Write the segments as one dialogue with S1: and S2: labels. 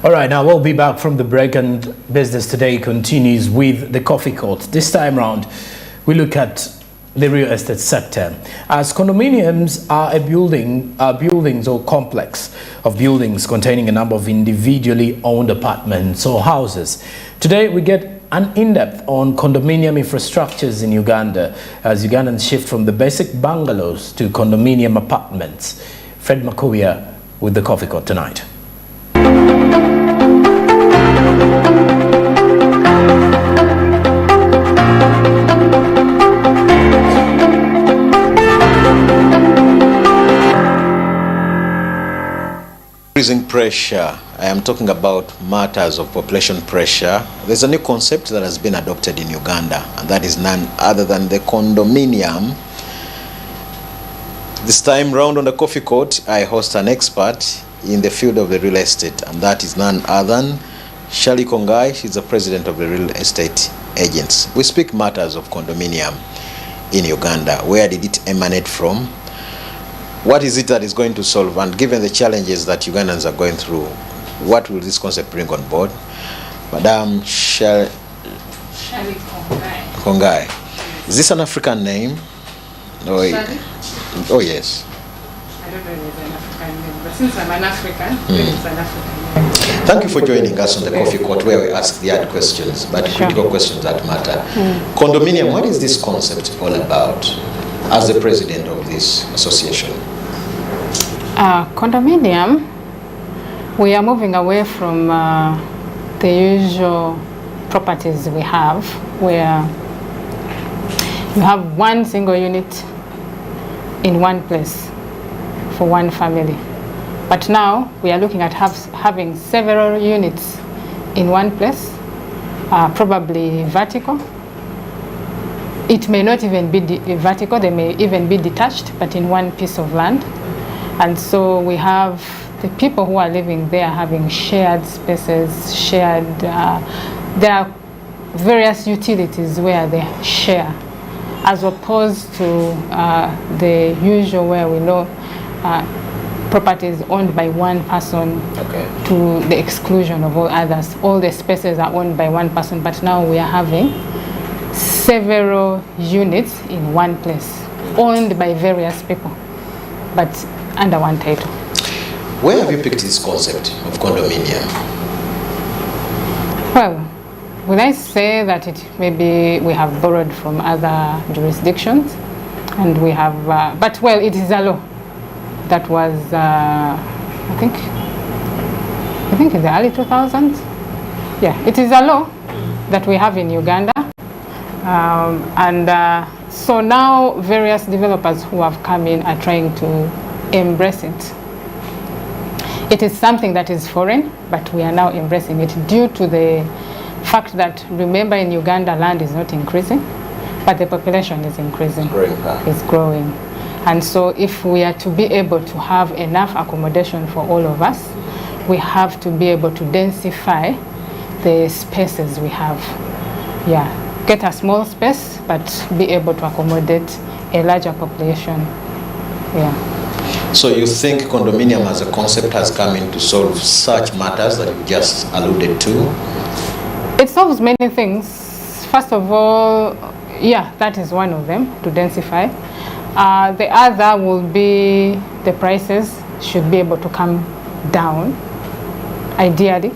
S1: All right, now we'll be back from the break, and Business Today continues with the Coffee Court. This time round, we look at the real estate sector, as condominiums are buildings or complex of buildings containing a number of individually owned apartments or houses. Today, we get an in-depth on condominium infrastructures in Uganda as Ugandans shift from the basic bungalows to condominium apartments. Fred Makuya with the Coffee Court tonight.
S2: Increasing pressure. I am talking about matters of population pressure. There's a new concept that has been adopted in Uganda, and that is none other than the condominium. This time round on the Coffee Court, I host an expert in the field of the real estate, and that is none other than Shali Kongai. She's the president of the Real Estate Agents. We speak matters of condominium in Uganda. Where did it emanate from? What is it that is going to solve? And given the challenges that Ugandans are going through, what will this concept bring on board? Madam Shali Kongai. Is this an African name? No. Oh, yes.
S3: I don't know if it's an African name, but since I'm an African, it's an African name.
S2: Thank you for joining us on the Coffee Court, where we ask the hard questions, but critical questions that matter. Condominium, what is this concept all about as the president of this association?
S3: Condominium, we are moving away from the usual properties we have, where you have one single unit in one place for one family. But now we are looking at having several units in one place, probably vertical. It may not even be vertical, they may even be detached, but in one piece of land. And so we have the people who are living there having shared spaces, there are various utilities where they share, as opposed to the usual where we know properties owned by one person to the exclusion of all others. All the spaces are owned by one person, but now we are having several units in one place, owned by various people, but under one title.
S2: Where have you picked this concept of condominium?
S3: Well, would I say that it maybe we have borrowed from other jurisdictions, and we have, but well, it is a law that was, I think in the early 2000s. Yeah, it is a law that we have in Uganda. So now various developers who have come in are trying to embrace it. It is something that is foreign, but we are now embracing it due to the fact that, remember, in Uganda land is not increasing, but the population is increasing. It's growing. And so if we are to be able to have enough accommodation for all of us, we have to be able to densify the spaces we have. Yeah. Get a small space, but be able to accommodate a larger population. Yeah.
S2: So you think condominium as a concept has come in to solve such matters that you just alluded to?
S3: It solves many things. First of all, yeah, that is one of them, to densify. The other will be the prices should be able to come down, ideally.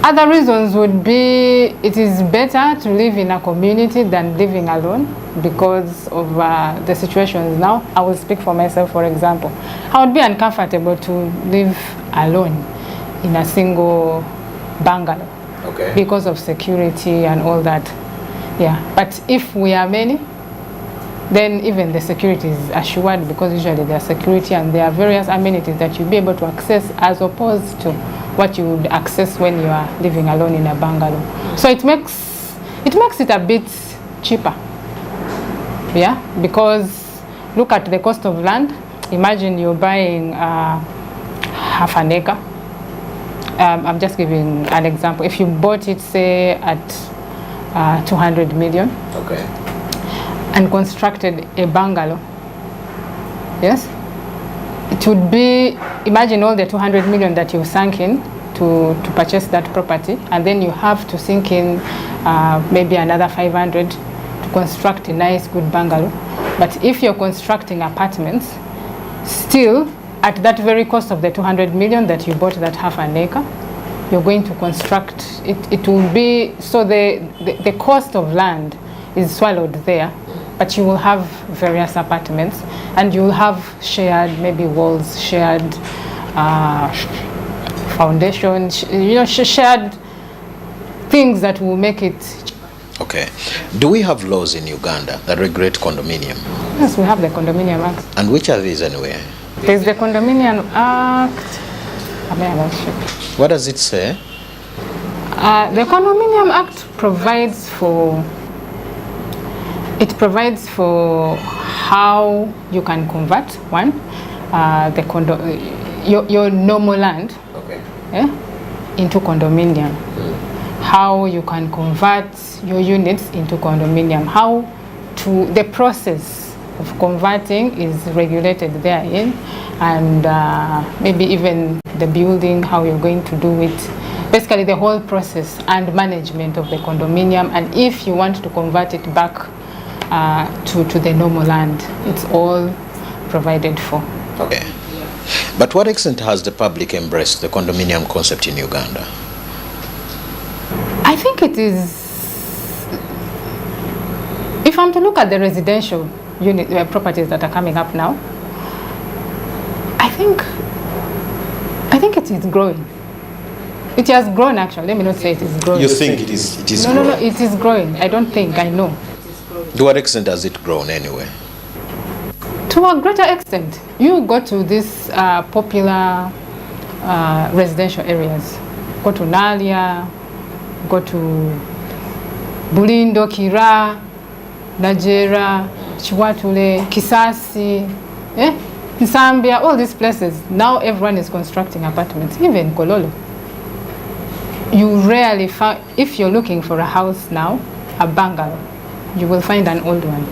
S3: Other reasons would be it is better to live in a community than living alone because of the situations now. I will speak for myself, for example. I would be uncomfortable to live alone in a single bungalow because of security and all that. Yeah, but if we are many, then even the security is assured, because usually there are security and there are various amenities that you'll be able to access as opposed to what you would access when you are living alone in a bungalow. So it makes it a bit cheaper. Yeah, because look at the cost of land. Imagine you're buying half an acre. I'm just giving an example. If you bought it, say, at 200 million, and constructed a bungalow, yes, it would be imagine all the 200 million that you sunk in to purchase that property, and then you have to sink in maybe another 500 to construct a nice, good bungalow. But if you're constructing apartments, still at that very cost of the 200 million that you bought that half an acre, you're going to construct it. It will be so the cost of land is swallowed there, but you will have various apartments, and you will have shared maybe walls, shared foundations, shared things that will make it.
S2: Okay. Do we have laws in Uganda that regulate condominium?
S3: Yes, we have the Condominium Act.
S2: And which are these anyway?
S3: There's the Condominium Act.
S2: What does it say?
S3: The Condominium Act provides for how you can convert your normal land,
S2: okay,
S3: into condominium. How you can convert your units into condominium. The process of converting is regulated therein, and maybe even the building, how you're going to do it. Basically the whole process and management of the condominium, and if you want to convert it back to the normal land, it's all provided for.
S2: Okay. But what extent has the public embraced the condominium concept in Uganda?
S3: I think it is, if I'm to look at the residential unit properties that are coming up now, I think it is growing. It has grown actually. Let me not say it is growing.
S2: You think it is growing?
S3: No, it is growing. I don't think, I know.
S2: To what extent has it grown anyway?
S3: To a greater extent. You go to these popular residential areas. Go to Nalia, go to Bulindo, Kira, Najera, Chiwatule, Kisasi, Nsambia, all these places. Now everyone is constructing apartments, even Kololo. You rarely find, if you're looking for a house now, a bungalow, you will find an old one,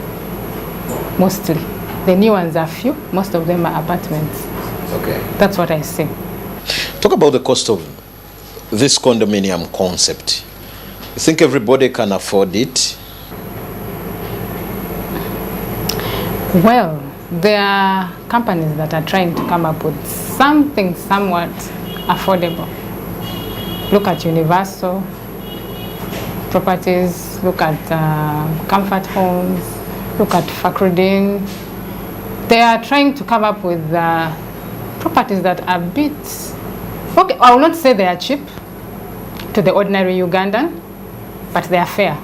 S3: mostly. The new ones are few, most of them are apartments.
S2: Okay.
S3: That's what I see.
S2: Talk about the cost of this condominium concept. You think everybody can afford it?
S3: Well, there are companies that are trying to come up with something somewhat affordable. Look at Universal Properties, look at Comfort Homes, look at Fakrudin. They are trying to come up with properties that are a bit, okay, I will not say they are cheap to the ordinary Ugandan, but they are fair.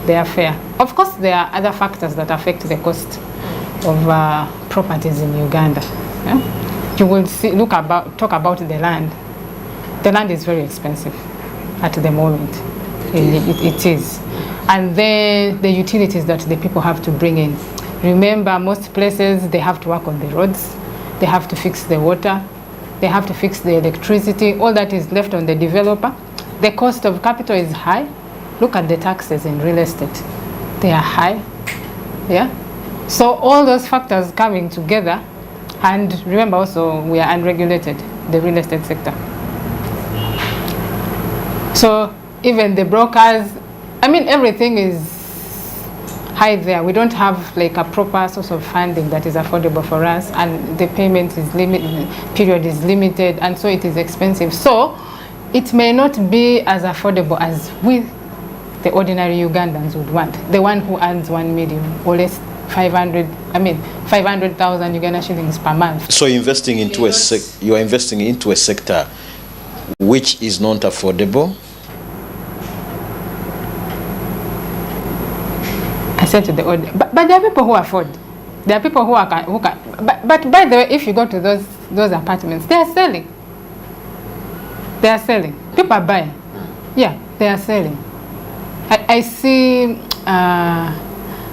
S3: They are fair. Of course, there are other factors that affect the cost of properties in Uganda. Yeah? You will see, talk about the land. The land is very expensive at the moment. It is. And then the utilities that the people have to bring in. Remember, most places, they have to work on the roads. They have to fix the water. They have to fix the electricity. All that is left on the developer. The cost of capital is high. Look at the taxes in real estate. They are high. Yeah. So all those factors coming together, and remember also we are unregulated, the real estate sector. So even the brokers, I mean, everything is high there. We don't have like a proper source of funding that is affordable for us, and the payment is limited, period is limited, and so it is expensive. So it may not be as affordable as the ordinary Ugandans would want. The one who earns 1 million or less, 500,000 Uganda shillings per month. So
S2: you are investing into a sector which is not affordable.
S3: I said to the audience, but there are people who afford. There are people who can. But by the way, if you go to those apartments, they are selling. They are selling. People are buying. Yeah, they are selling. I see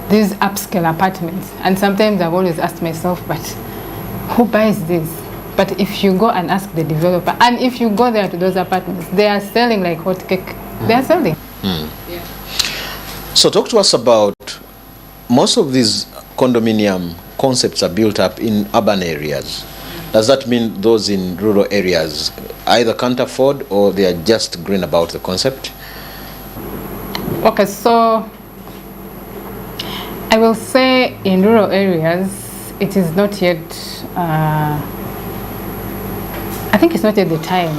S3: these upscale apartments, and sometimes I've always asked myself, but who buys this? But if you go and ask the developer, and if you go there to those apartments, they are selling like hot cake. They are selling.
S2: Yeah. So talk to us about, most of these condominium concepts are built up in urban areas. Does that mean those in rural areas either can't afford or they are just green about the concept?
S3: Okay, so I will say in rural areas, it is not yet, I think it's not yet the time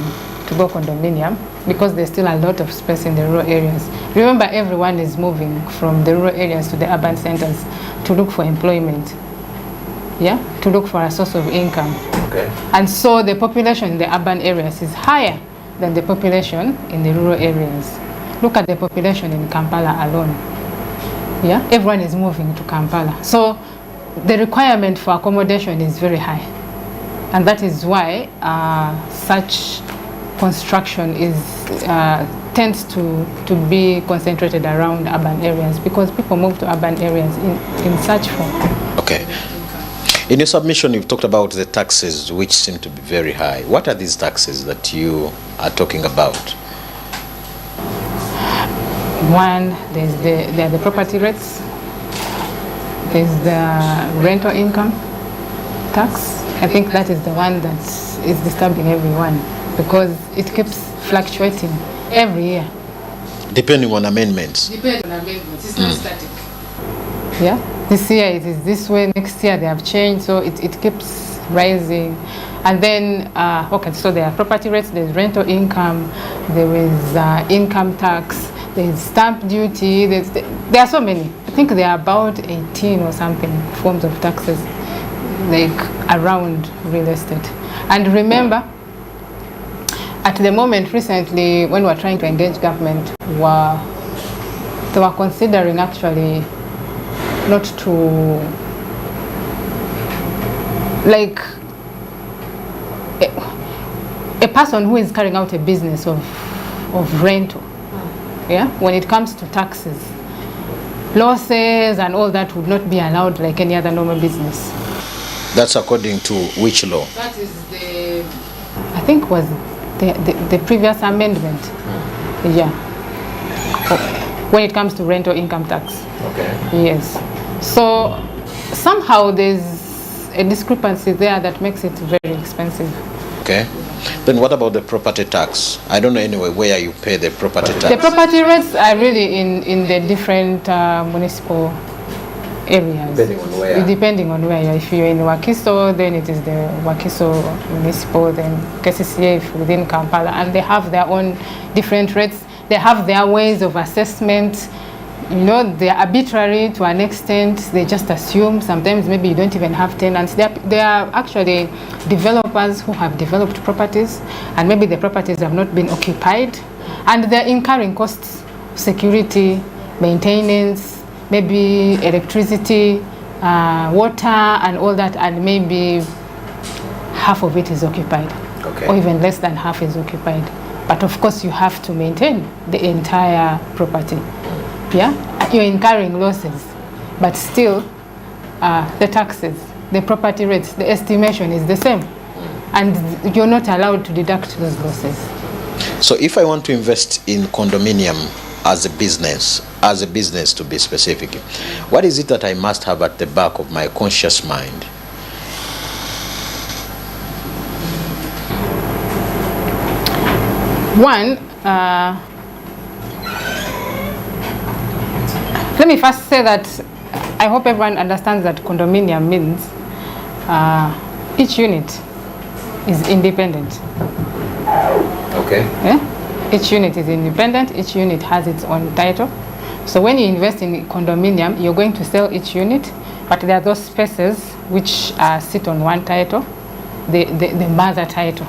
S3: to go condominium because there's still a lot of space in the rural areas. Remember, everyone is moving from the rural areas to the urban centers to look for employment, yeah, to look for a source of income.
S2: Okay.
S3: And so the population in the urban areas is higher than the population in the rural areas. Look at the population in Kampala alone. Yeah, everyone is moving to Kampala. So the requirement for accommodation is very high. And that is why such construction is tends to be concentrated around urban areas because people move to urban areas in search for.
S2: Okay. In your submission, you've talked about the taxes, which seem to be very high. What are these taxes that you are talking about?
S3: One, there are the property rates. There's the rental income tax. I think that is the one that is disturbing everyone because it keeps fluctuating every year.
S2: Depending on amendments.
S3: Depending on amendments, it's not static. Yeah, this year it is this way, next year they have changed, so it keeps rising. And then, okay, so there are property rates, there's rental income, there is income tax, there's stamp duty, there are so many. I think there are about 18 or something forms of taxes like around real estate. And remember, at the moment recently, when we were trying to engage government, they were considering actually not to, like, a person who is carrying out a business of rental, yeah, when it comes to taxes, losses and all that would not be allowed like any other normal business.
S2: That's according to which law?
S3: That is I think was the previous amendment. Yeah. When it comes to rental income tax.
S2: Okay.
S3: Yes. So somehow there's a discrepancy there that makes it very expensive.
S2: Okay. Then what about the property tax? I don't know anyway where you pay the property tax.
S3: The property rates are really in the different municipal areas.
S2: Depending on where.
S3: Depending on where. If you're in Wakiso, then it is the Wakiso municipal, then KCCA within Kampala, and they have their own different rates. They have their ways of assessment. You know, they're arbitrary to an extent. They just assume. Sometimes maybe you don't even have tenants. They are actually developers who have developed properties, and maybe the properties have not been occupied, and they're incurring costs, security, maintenance, maybe electricity, water, and all that, and maybe half of it is occupied,
S2: okay,
S3: or even less than half is occupied. But of course, you have to maintain the entire property. Yeah, you're incurring losses, but still, the taxes, the property rates, the estimation is the same, and you're not allowed to deduct those losses.
S2: So, if I want to invest in condominium as a business to be specific, what is it that I must have at the back of my conscious mind?
S3: One, let me first say that I hope everyone understands that condominium means each unit is independent.
S2: Okay.
S3: Yeah? Each unit is independent, each unit has its own title. So when you invest in condominium, you're going to sell each unit, but there are those spaces which sit on one title, the mother title.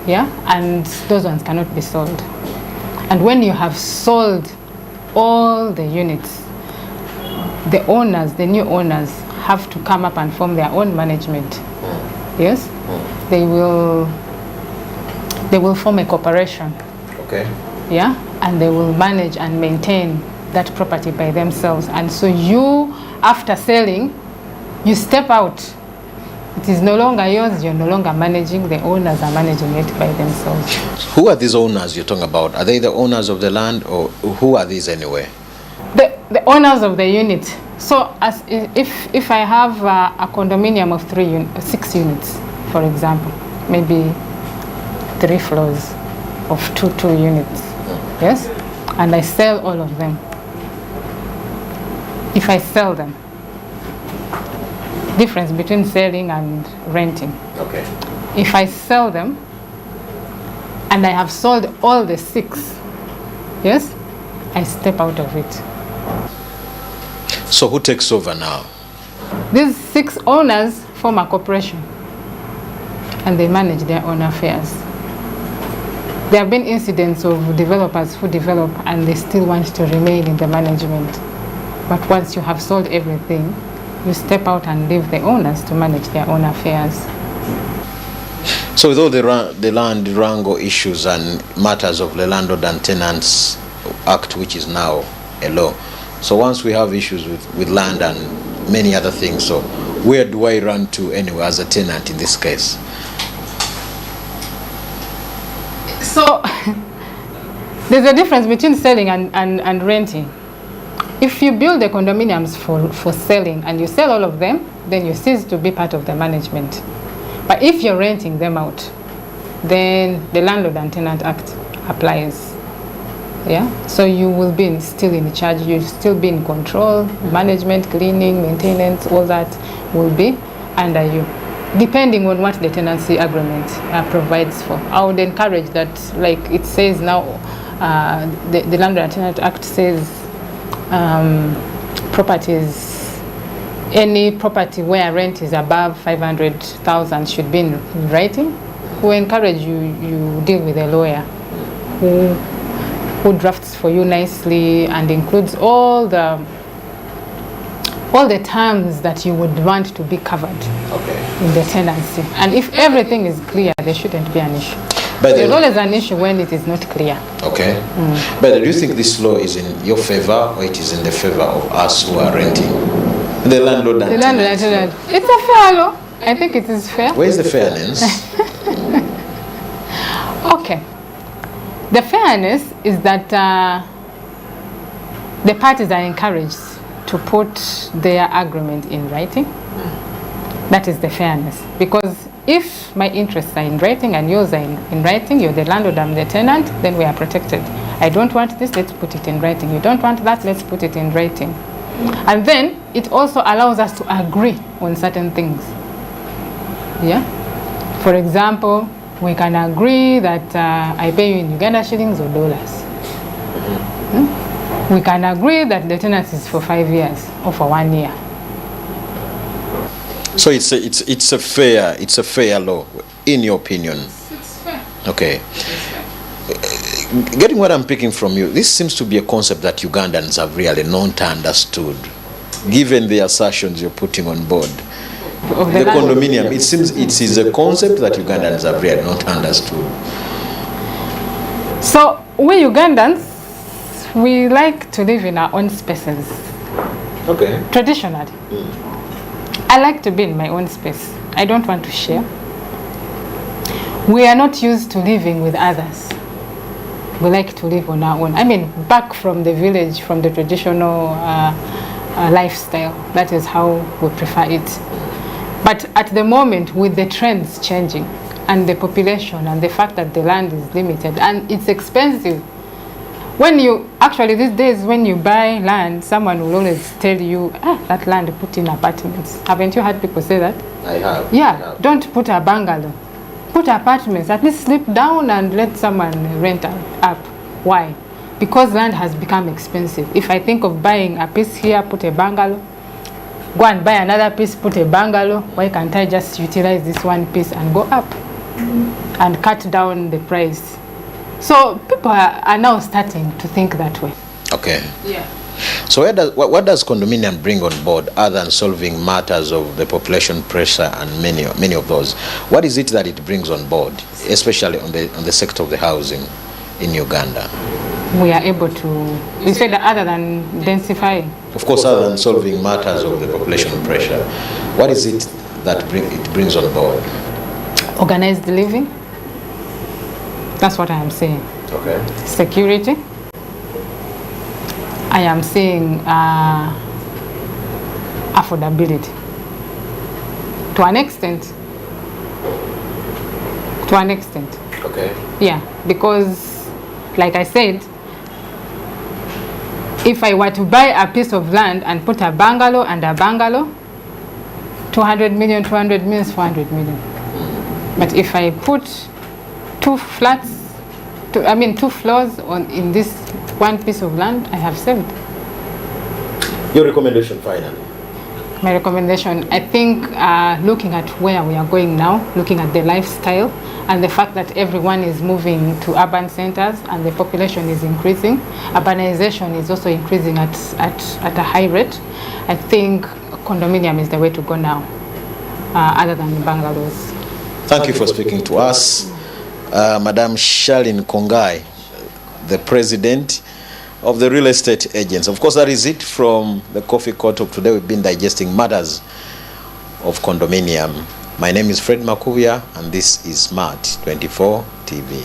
S3: Yeah, and those ones cannot be sold. And when you have sold all the units, the owners, the new owners, have to come up and form their own management. Yes, they will form a corporation.
S2: Okay.
S3: Yeah, and they will manage and maintain that property by themselves. And so you, after selling, you step out. It is no longer yours, you're no longer managing, the owners are managing it by themselves.
S2: Who are these owners you're talking about? Are they the owners of the land, or who are these anyway?
S3: The owners of the unit. So as if I have a condominium of 6 units, for example, maybe 3 floors of 2 units, yes? And I sell all of them. If I sell them, difference between selling and renting.
S2: Okay.
S3: If I sell them and I have sold all the 6, yes, I step out of it.
S2: So who takes over now?
S3: These 6 owners form a corporation and they manage their own affairs. There have been incidents of developers who develop and they still want to remain in the management. But once you have sold everything, you step out and leave the owners to manage their own affairs.
S2: So with all the land wrangle issues and matters of the Landlord and Tenants Act, which is now a law, so once we have issues with land and many other things, so where do I run to anyway as a tenant in this case?
S3: So there's a difference between selling and renting. If you build the condominiums for selling and you sell all of them, then you cease to be part of the management. But if you're renting them out, then the Landlord and Tenant Act applies. Yeah, so you will be still in charge, you'll still be in control, management, cleaning, maintenance, all that will be under you, depending on what the tenancy agreement provides for. I would encourage that, like it says now, the Landlord and Tenant Act says properties, any property where rent is above 500,000 should be in writing. We encourage you deal with a lawyer who drafts for you nicely and includes all the terms that you would want to be covered in the tenancy. And if everything is clear, there shouldn't be an issue. But there's always an issue when it is not clear.
S2: Okay. But do you think this law is in your favor or it is in the favor of us who are renting? The landlord and tenant.
S3: It's a fair law. I think it is fair.
S2: Where is the fairness?
S3: Okay. The fairness is that the parties are encouraged to put their agreement in writing. That is the fairness. Because if my interests are in writing and yours are in writing, you're the landlord, I'm the tenant, then we are protected. I don't want this, let's put it in writing. You don't want that, let's put it in writing. And then it also allows us to agree on certain things. Yeah? For example, we can agree that I pay you in Uganda shillings or dollars. We can agree that the tenancy is for 5 years or for 1 year.
S2: So it's a fair law, in your opinion.
S3: It's fair.
S2: Okay. Getting what I'm picking from you, this seems to be a concept that Ugandans have really not understood, given the assertions you're putting on board. The condominium, it seems it is a concept that Ugandans have really not understood.
S3: So we Ugandans, we like to live in our own spaces.
S2: Okay.
S3: Traditionally. I like to be in my own space. I don't want to share. We are not used to living with others. We like to live on our own. I mean, back from the village, from the traditional lifestyle. That is how we prefer it. But at the moment, with the trends changing and the population and the fact that the land is limited and it's expensive, when you actually these days when you buy land, someone will always tell you, that land put in apartments. Haven't you heard people say that?
S2: I have.
S3: Yeah,
S2: I have.
S3: don't put a bungalow, put apartments. At least sleep down and let someone rent up. Why? Because land has become expensive. If I think of buying a piece here, put a bungalow, go and buy another piece, put a bungalow, why can't I just utilize this one piece and go up and cut down the price? So people are now starting to think that way.
S2: Okay.
S3: Yeah.
S2: So what does condominium bring on board other than solving matters of the population pressure and many of those? What is it that it brings on board, especially on the sector of the housing in Uganda?
S3: We are able to, you said that other than densifying?
S2: Of course, other than solving matters of the population pressure, what is it that it brings on board?
S3: Organized living. That's what I am saying.
S2: Okay.
S3: Security. I am saying affordability. To an extent, to an extent.
S2: Okay.
S3: Yeah, because like I said, if I were to buy a piece of land and put a bungalow and a bungalow, 200 million, 200 million, 400 million. But if I put two flats, two floors in this one piece of land, I have saved.
S2: Your recommendation finally?
S3: My recommendation, I think looking at where we are going now, looking at the lifestyle and the fact that everyone is moving to urban centers and the population is increasing, urbanization is also increasing at a high rate. I think condominium is the way to go now, other than the bungalows.
S2: Thank you for speaking to us. Madam Charlene Kongai, the president of the real estate agents. Of course, that is it from the Coffee Court of today. We've been digesting matters of condominium. My name is Fred Makuvia, and this is Smart 24 TV.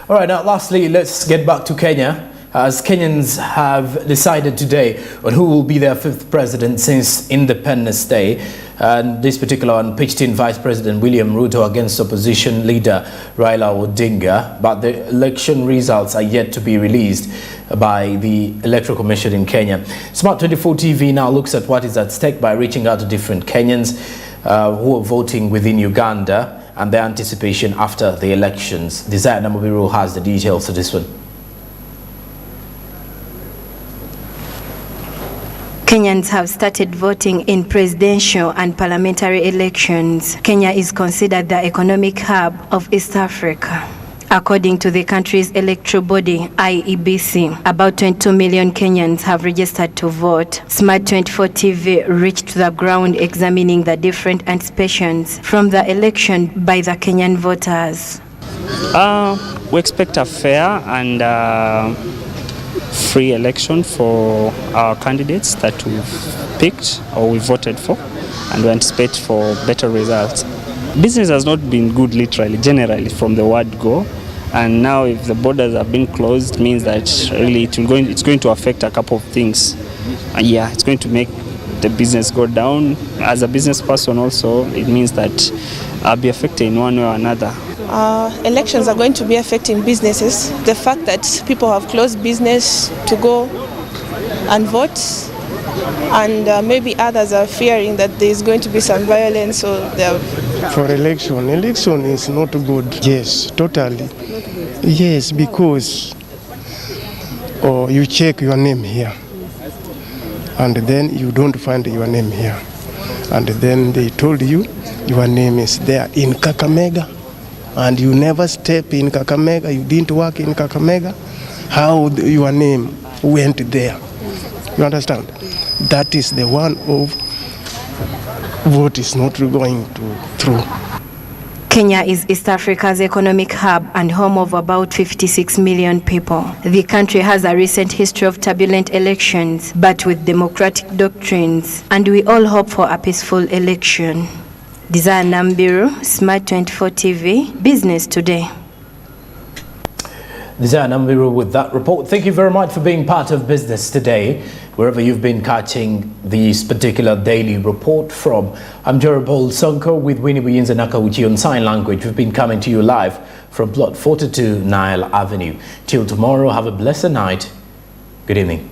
S1: All right, now lastly, let's get back to Kenya, as Kenyans have decided today on who will be their fifth president since Independence Day. And this particular one pitched in Vice President William Ruto against opposition leader Raila Odinga. But the election results are yet to be released by the Electoral Commission in Kenya. Smart 24 TV now looks at what is at stake by reaching out to different Kenyans who are voting within Uganda and their anticipation after the elections. Desire Namubiru has the details of this one.
S4: Kenyans have started voting in presidential and parliamentary elections. Kenya is considered the economic hub of East Africa. According to the country's electoral body, IEBC, about 22 million Kenyans have registered to vote. Smart 24 TV reached the ground examining the different anticipations from the election by the Kenyan voters.
S5: We expect a fair and free election for our candidates that we've picked or we voted for, and we anticipate for better results. Business has not been good literally, generally from the word go, and now if the borders are being closed means that really it's going to affect a couple of things. Yeah, it's going to make the business go down. As a business person also, it means that I'll be affected in one way or another.
S6: Elections are going to be affecting businesses. The fact that people have closed business to go and vote, and maybe others are fearing that there's going to be some violence. So
S7: for election is not good. Yes, totally. Yes, because you check your name here, and then you don't find your name here, and then they told you your name is there in Kakamega, and you never step in Kakamega, you didn't work in Kakamega. How your name went there? You understand? That is the one of vote is not going through.
S4: Kenya is East Africa's economic hub and home of about 56 million people. The country has a recent history of turbulent elections, but with democratic doctrines, and we all hope for a peaceful election. Desire Nambiru, Smart 24 TV, Business Today.
S1: Desire Nambiru with that report. Thank you very much for being part of Business Today, wherever you've been catching this particular daily report from. I'm Jerobol Sonko with Winnie Buyinza Nakauchi on Sign Language. We've been coming to you live from Plot 42 Nile Avenue. Till tomorrow, have a blessed night. Good evening.